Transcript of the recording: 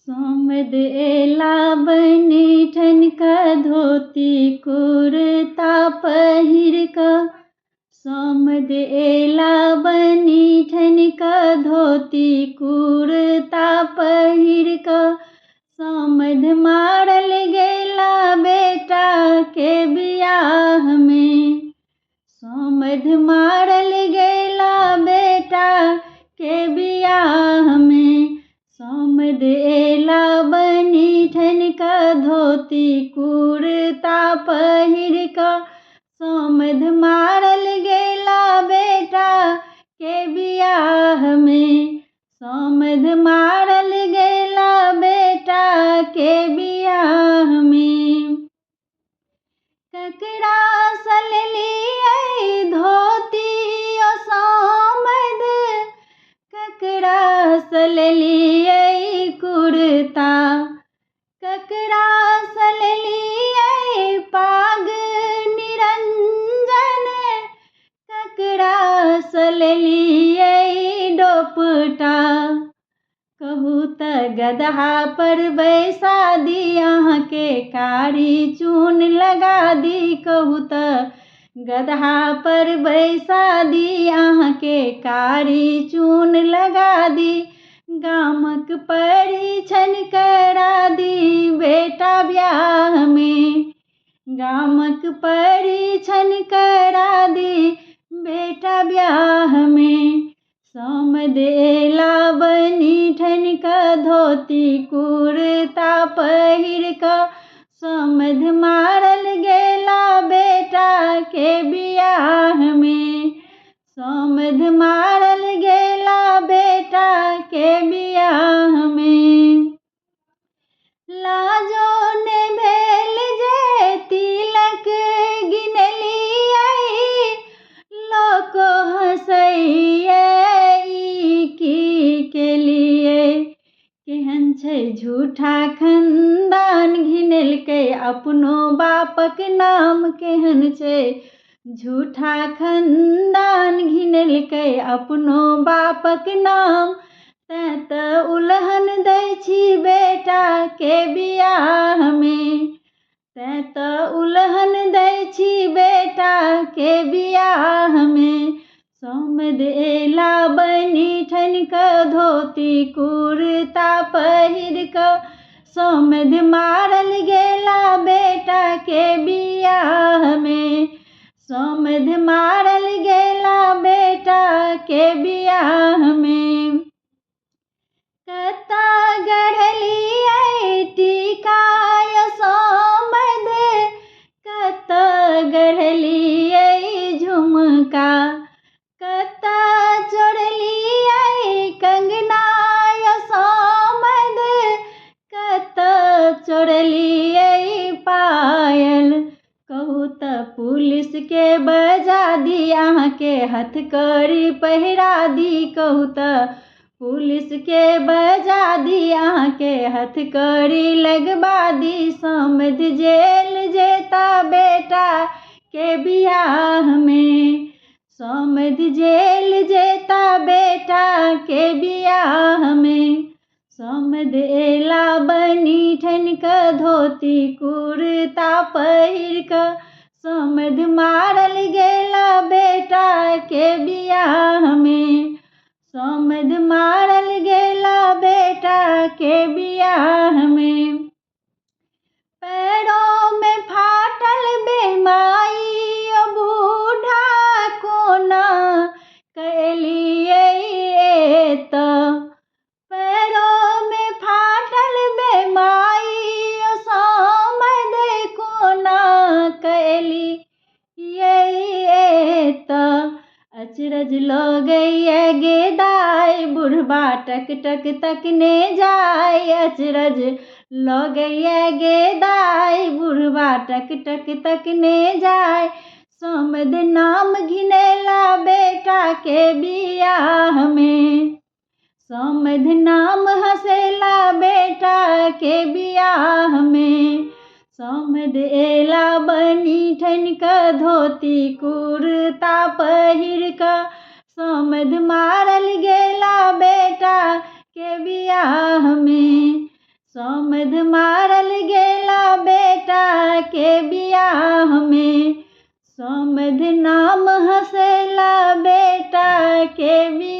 सोमद एला बनी ठनका धोती कुर्ता पहिर क। सोमद एला बनी ठनका धोती कुर्ता पहिर क। सोमद मारल गेला बेटा के बियाह में। सोमद मारल गेला बेटा के बियाह में। सोमद एला बनी ठनका धोती कुर्ता पहिर क। सोमद मारल गेला बेटा के बियाह में। सोमद मारल गेला बेटा के बियाह में। ककरा सललियै धोती ओ सोमद। ककरा सललियै कुर्ता। ककरा सललियै पाग निरंजन। ककरा सललियै डोपटा। कहू त गदहा पर बैसा दी अहाँके कारी चून लगा दी। कहू त गदहा पर बैसा दी अहाँके कारी चून लगा दी। गामक परिछन करा दी बेटा ब्याह में। गामक परिछन करा दी बेटा ब्याह में। सोमद एला बनी ठनका धोती कुर्ता पहिर क। सोमद मारल गेला बेटा के बियाह में। सोमद मारल गेला बेटा के बियाह में। लाजो ने भेल जे तिलक गिनलियै। लोक हँसैयै ई की केलियै। केहन छै झूठा खनदान घिनलकै अपनो बापक नाम। केहन छै झूठा खनदान घिनलकै अपनो बापक नाम। तैं त उलहन दै छी बेटा के बियाह में। तैं त उलहन दै छी बेटा के बियाह में। सोमद एला बनी ठनका धोती कुर्ता पहिर क। सोमद मारल गेला बेटा के बियाह में। सोमद मारल गेला बेटा के बियाह में। कता गढ़लियै टीका यो सोमद। कता गढ़लियै झुमका। कता चोरलियै कंगना यो सोमद। कता चोरलियै पायल। कहू त पुलिस के बजा दी अहाँके हथकड़ी पहिरा दी। कहू त पुलिस के बजा दी अहाँके हथकड़ी लगबा दी। सोमद जेल जेता बेटा के बियाह में। सोमद जेल जेता बेटा के बियाह में। सोमद एला बनी ठनका धोती कुर्ता पहिर क। सोमद मारल गेला बेटा के बियाह में। सोमद मारल गेला बेटा के बियाह में। पैरों में फाटल बेमाई ओ बूढ़ा कोना कैलियै एत। पैरों में फाटल बेमाई ओ सोमद कोना कैलियै एत। अचरज लगैयै गेदाय बुढ़बा टक टक तकने जाय। अचरज लगैयै गेदाय बुढ़बा टक टक तकने जाय। सोमद नाम घिनेला बेटा के बियाह में। सोमद नाम हँसेला बेटा के बियाह में। सोमद एला बनी ठनका धोती कुर्ता पहिर क। सोमद मारल गेला बेटा के बियाह में। समध मारल गेला बेटा के बियाह में, समध नाम हंसेला बेटा के बियाह